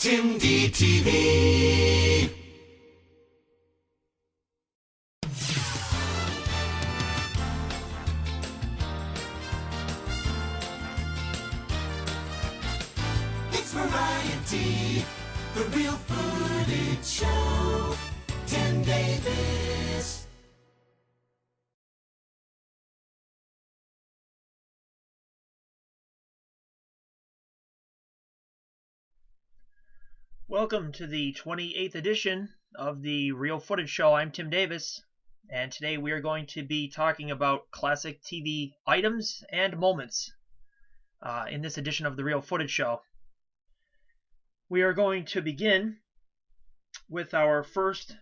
Tim DTV. It's variety, the real footage show. Tim Davis. Welcome to the 28th edition of the Real Footage Show. I'm Tim Davis, and today we are going to be talking about classic TV items and moments in this edition of the Real Footage Show. We are going to begin with our first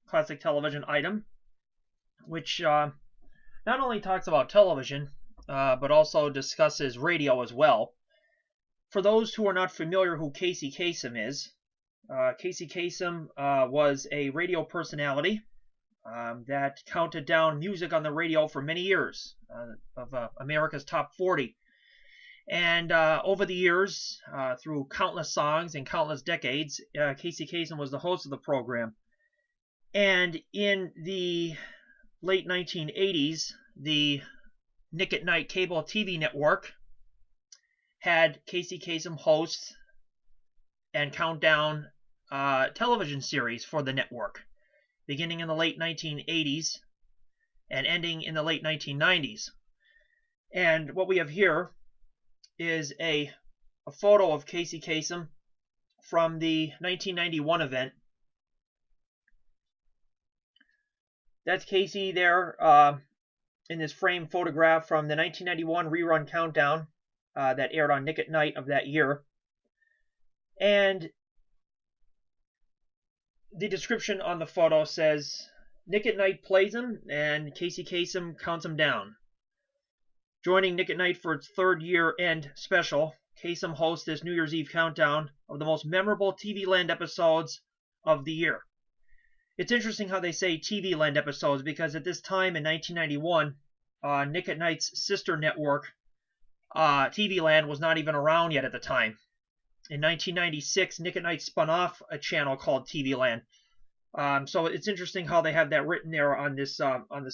classic television item, which not only talks about television, but also discusses radio as well. For those who are not familiar who Casey Kasem is, Casey Kasem was a radio personality that counted down music on the radio for many years of America's Top 40. And over the years, through countless songs and countless decades, Casey Kasem was the host of the program. And in the late 1980s, the Nick at Night cable TV network had Casey Kasem host and count down television series for the network, beginning in the late 1980s and ending in the late 1990s. And what we have here is a photo of Casey Kasem from the 1991 event. That's Casey there in this framed photograph from the 1991 rerun countdown that aired on Nick at Night of that year. And the description on the photo says, Nick at Night plays him and Casey Kasem counts him down. Joining Nick at Night for its third year-end special, Kasem hosts this New Year's Eve countdown of the most memorable TV Land episodes of the year. It's interesting how they say TV Land episodes, because at this time in 1991, Nick at Night's sister network, TV Land, was not even around yet at the time. In 1996, Nick at Night spun off a channel called TV Land. So it's interesting how they have that written there on this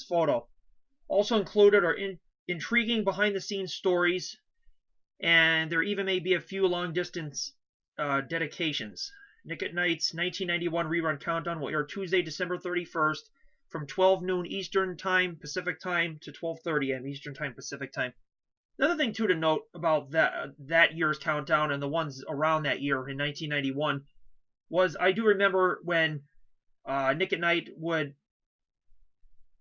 photo. Also included are intriguing behind-the-scenes stories, and there even may be a few long-distance dedications. Nick at Night's 1991 rerun countdown will air Tuesday, December 31st from 12 noon Eastern Time, Pacific Time, to 12:30 a.m. Eastern Time, Pacific Time. Another thing, too, to note about that year's countdown and the ones around that year in 1991 was I do remember when Nick at Night would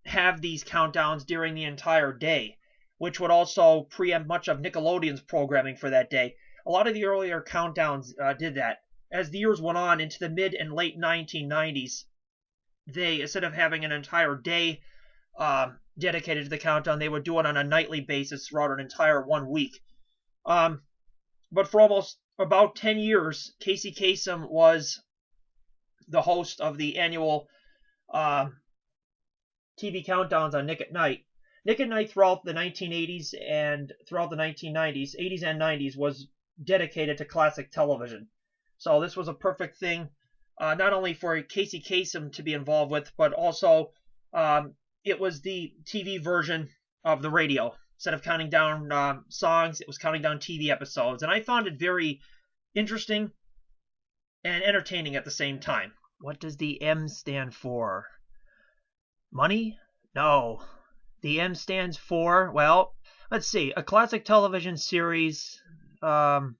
have these countdowns during the entire day, which would also preempt much of Nickelodeon's programming for that day. A lot of the earlier countdowns did that. As the years went on into the mid and late 1990s, they, instead of having an entire day dedicated to the countdown, they would do it on a nightly basis throughout an entire 1 week. But for almost about 10 years, Casey Kasem was the host of the annual TV countdowns on Nick at Night. Nick at Night throughout the 1980s and throughout the 1990s, 80s and 90s, was dedicated to classic television. So this was a perfect thing, not only for Casey Kasem to be involved with, but also it was the TV version of the radio. Instead of counting down songs, it was counting down TV episodes. And I found it very interesting and entertaining at the same time. What does the M stand for? Money? No. The M stands for, well, let's see, a classic television series from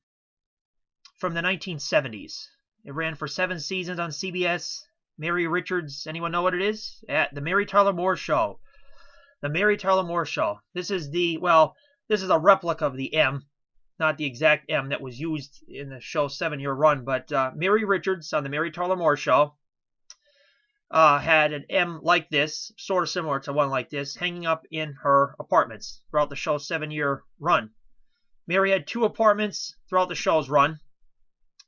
the 1970s. It ran for 7 seasons on CBS. Mary Richards, anyone know what it is? The Mary Tyler Moore Show. The Mary Tyler Moore Show. This is a replica of the M, not the exact M that was used in the show's 7-year run, but Mary Richards on the Mary Tyler Moore Show had an M like this, sort of similar to one like this, hanging up in her apartments throughout the show's 7-year run. Mary had 2 apartments throughout the show's run,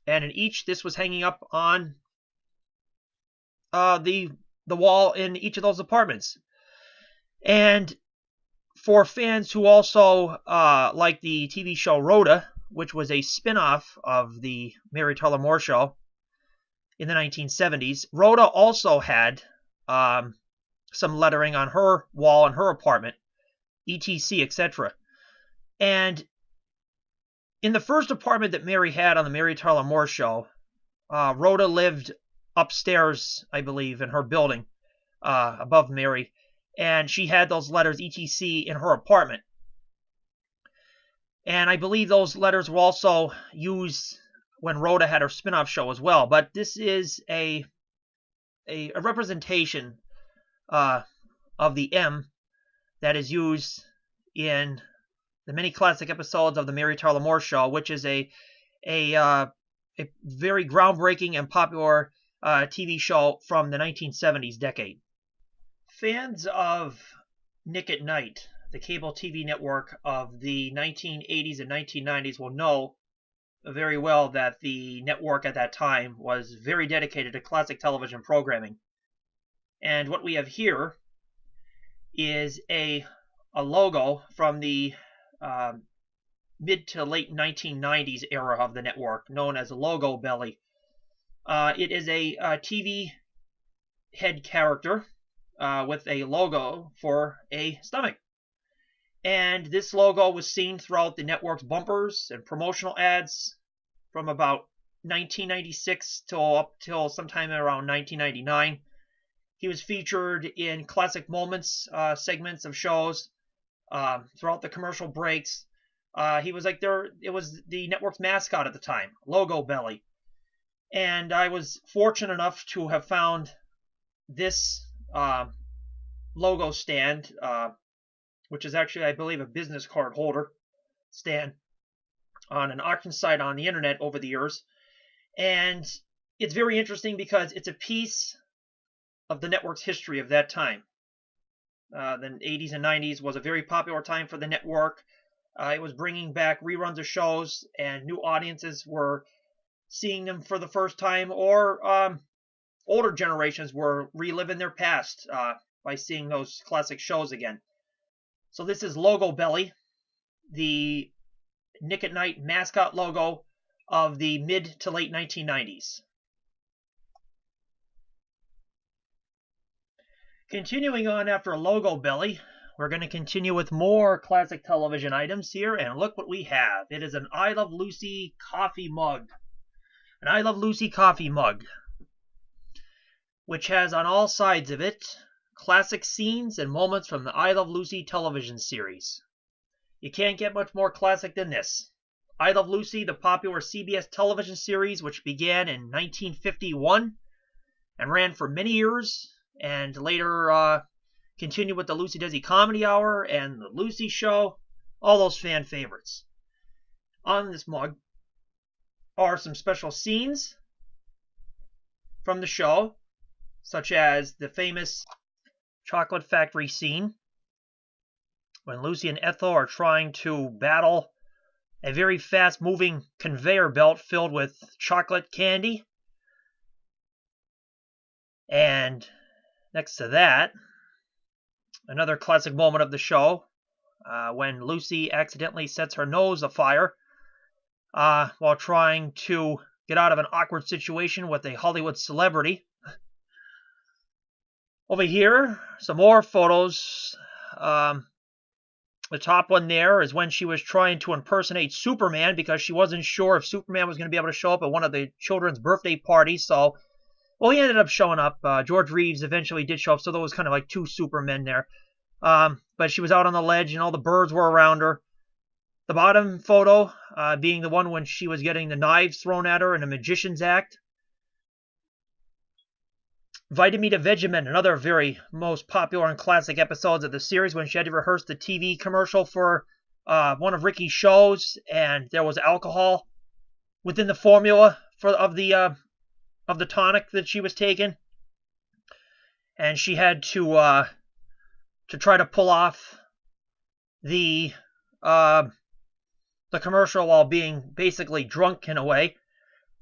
and in each, this was hanging up on the wall in each of those apartments. And for fans who also like the TV show Rhoda, which was a spin-off of the Mary Tyler Moore Show in the 1970s, Rhoda also had some lettering on her wall in her apartment, etc., etc. And in the first apartment that Mary had on the Mary Tyler Moore Show, Rhoda lived upstairs, I believe, in her building above Mary, and she had those letters etc. in her apartment. And I believe those letters were also used when Rhoda had her spin-off show as well. But this is a representation of the M that is used in the many classic episodes of the Mary Tyler Moore Show, which is a very groundbreaking and popular TV show from the 1970s decade. Fans of Nick at Night, the cable TV network of the 1980s and 1990s, will know very well that the network at that time was very dedicated to classic television programming. And what we have here is a logo from the mid to late 1990s era of the network, known as Logo Belly. It is a TV head character with a logo for a stomach. And this logo was seen throughout the network's bumpers and promotional ads from about 1996 up till sometime around 1999. He was featured in classic moments segments of shows throughout the commercial breaks. He was it was the network's mascot at the time, Logo Belly. And I was fortunate enough to have found this logo stand, which is actually, I believe, a business card holder stand, on an auction site on the internet over the years. And it's very interesting because it's a piece of the network's history of that time. The 80s and 90s was a very popular time for the network. It was bringing back reruns of shows, and new audiences were seeing them for the first time, or older generations were reliving their past by seeing those classic shows again. So this is Logo Belly, the Nick at Night mascot logo of the mid to late 1990s. Continuing on after Logo Belly, we're going to continue with more classic television items here, and look what we have. It is an I Love Lucy coffee mug. An I Love Lucy coffee mug, which has on all sides of it classic scenes and moments from the I Love Lucy television series. You can't get much more classic than this. I Love Lucy, the popular CBS television series, which began in 1951 and ran for many years, and later continued with the Lucy Desi Comedy Hour and the Lucy Show, all those fan favorites. On this mug are some special scenes from the show, such as the famous chocolate factory scene, when Lucy and Ethel are trying to battle a very fast-moving conveyor belt filled with chocolate candy. And next to that, another classic moment of the show, when Lucy accidentally sets her nose afire while trying to get out of an awkward situation with a Hollywood celebrity. Over here, some more photos. The top one there is when she was trying to impersonate Superman because she wasn't sure if Superman was going to be able to show up at one of the children's birthday parties. So, well, he ended up showing up. George Reeves eventually did show up, so there was kind of like two Supermen there. But she was out on the ledge, and all the birds were around her. The bottom photo being the one when she was getting the knives thrown at her in a magician's act. Vitamita Vegemin, another very most popular and classic episodes of the series, when she had to rehearse the TV commercial for one of Ricky's shows, and there was alcohol within the formula of the tonic that she was taking, and she had to try to pull off the commercial while being basically drunk in a way.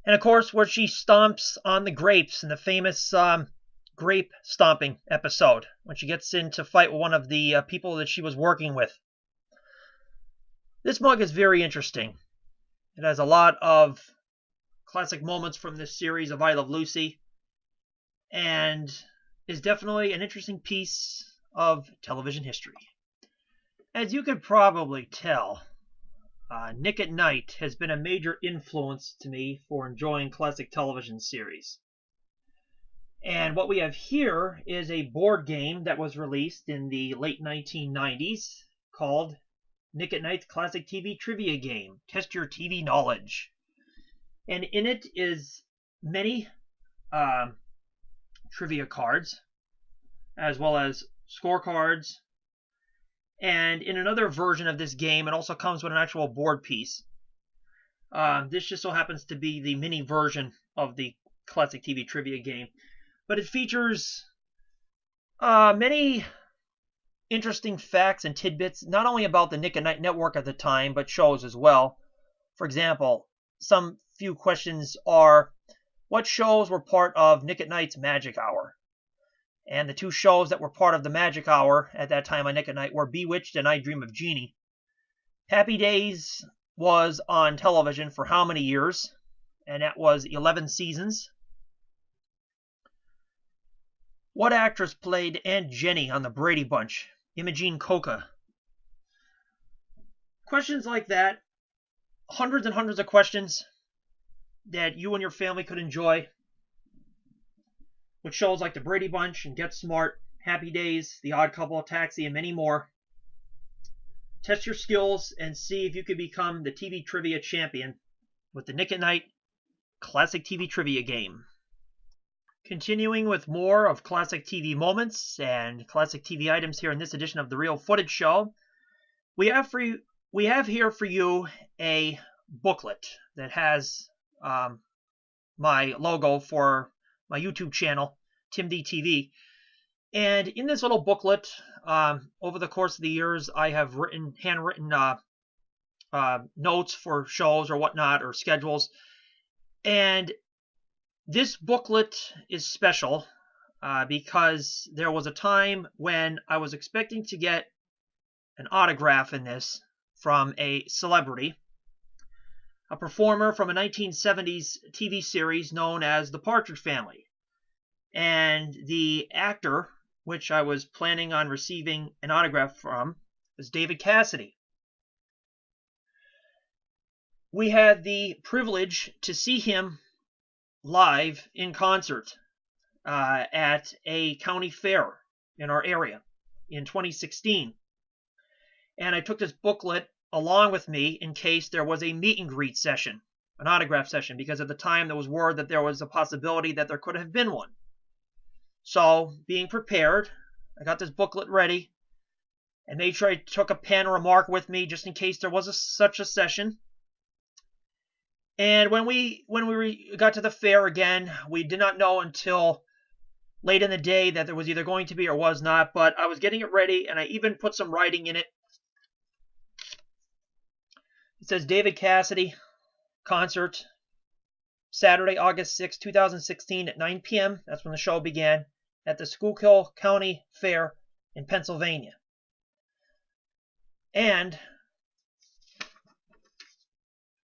And of course, where she stomps on the grapes in the famous grape stomping episode, when she gets in to fight with one of the people that she was working with. This mug is very interesting. It has a lot of classic moments from this series of I Love Lucy, and is definitely an interesting piece of television history. As you could probably tell, Nick at Night has been a major influence to me for enjoying classic television series. And what we have here is a board game that was released in the late 1990s called Nick at Night's Classic TV Trivia Game. Test your TV knowledge. And in it is many trivia cards, as well as scorecards. And in another version of this game, it also comes with an actual board piece. This just so happens to be the mini version of the classic TV trivia game. But it features many interesting facts and tidbits, not only about the Nick at Night network at the time, but shows as well. For example, some few questions are, what shows were part of Nick at Night's Magic Hour? And the two shows that were part of the Magic Hour at that time on Nick at Night were Bewitched and I Dream of Jeannie. Happy Days was on television for how many years? And that was 11 seasons. What actress played Aunt Jenny on the Brady Bunch? Imogene Coca. Questions like that, hundreds and hundreds of questions that you and your family could enjoy with shows like The Brady Bunch and Get Smart, Happy Days, The Odd Couple, Taxi, and many more. Test your skills and see if you could become the TV trivia champion with the Nick at Night Classic TV Trivia Game. Continuing with more of classic TV moments and classic TV items here in this edition of the Real Footage Show, we have here for you a booklet that has my logo for my YouTube channel, TimDTV. And in this little booklet, over the course of the years, I have handwritten notes for shows or whatnot, or schedules. And this booklet is special because there was a time when I was expecting to get an autograph in this from a celebrity, a performer from a 1970s TV series known as The Partridge Family. And the actor, which I was planning on receiving an autograph from, was David Cassidy. We had the privilege to see him live in concert at a county fair in our area in 2016. And I took this booklet along with me in case there was a meet and greet session, an autograph session, because at the time there was word that there was a possibility that there could have been one. So, being prepared, I got this booklet ready and made sure I took a pen or a mark with me just in case there was such a session. And when we got to the fair again, we did not know until late in the day that there was either going to be or was not, but I was getting it ready, and I even put some writing in it. It says David Cassidy concert, Saturday, August 6, 2016 at 9 p.m. That's when the show began, at the Schuylkill County Fair in Pennsylvania. And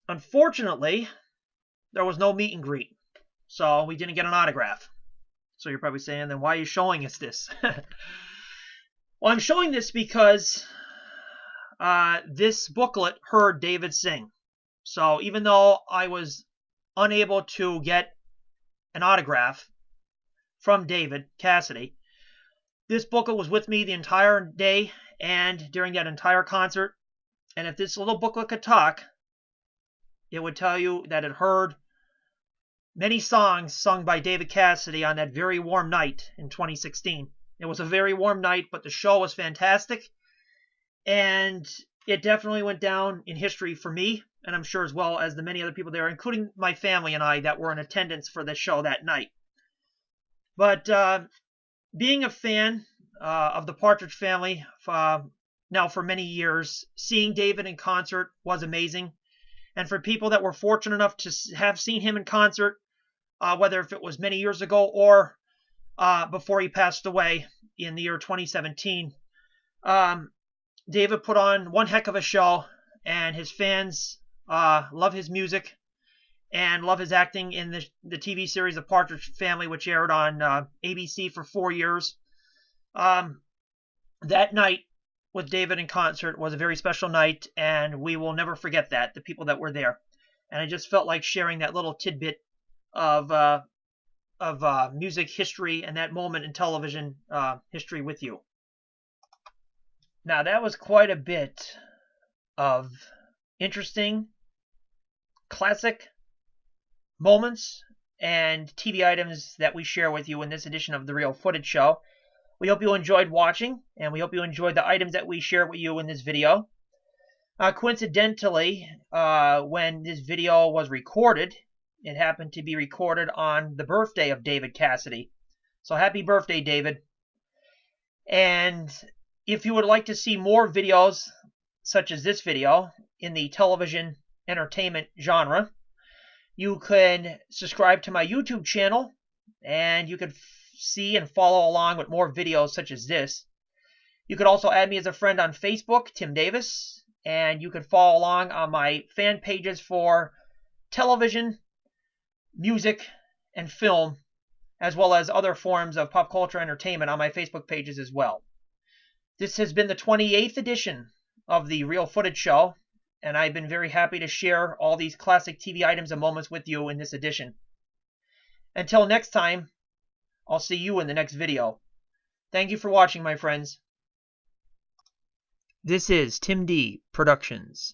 unfortunately, there was no meet and greet, so we didn't get an autograph. So you're probably saying, then why are you showing us this? Well, I'm showing this because this booklet heard David sing. So even though I was unable to get an autograph from David Cassidy, this booklet was with me the entire day and during that entire concert. And if this little booklet could talk, it would tell you that it heard many songs sung by David Cassidy on that very warm night in 2016. It was a very warm night, but the show was fantastic. And it definitely went down in history for me, and I'm sure as well as the many other people there, including my family and I that were in attendance for the show that night. But being a fan of the Partridge Family now for many years, seeing David in concert was amazing. And for people that were fortunate enough to have seen him in concert, whether if it was many years ago or before he passed away in the year 2017, David put on one heck of a show, and his fans Love his music and love his acting in the TV series The Partridge Family, which aired on ABC for 4 years. That night with David in concert was a very special night, and we will never forget that, the people that were there. And I just felt like sharing that little tidbit of music history and that moment in television history with you. Now, that was quite a bit of interesting, classic moments and TV items that we share with you in this edition of The Real Footage Show. We hope you enjoyed watching, and we hope you enjoyed the items that we share with you in this video. Coincidentally, when this video was recorded, it happened to be recorded on the birthday of David Cassidy. So happy birthday, David. And if you would like to see more videos such as this video in the television entertainment genre, you can subscribe to my YouTube channel, and you can see and follow along with more videos such as this. You could also add me as a friend on Facebook, Tim Davis, and you can follow along on my fan pages for television, music, and film, as well as other forms of pop culture entertainment on my Facebook pages as well. This has been the 28th edition of The Real Footage Show, and I've been very happy to share all these classic TV items and moments with you in this edition. Until next time, I'll see you in the next video. Thank you for watching, my friends. This is Tim D Productions.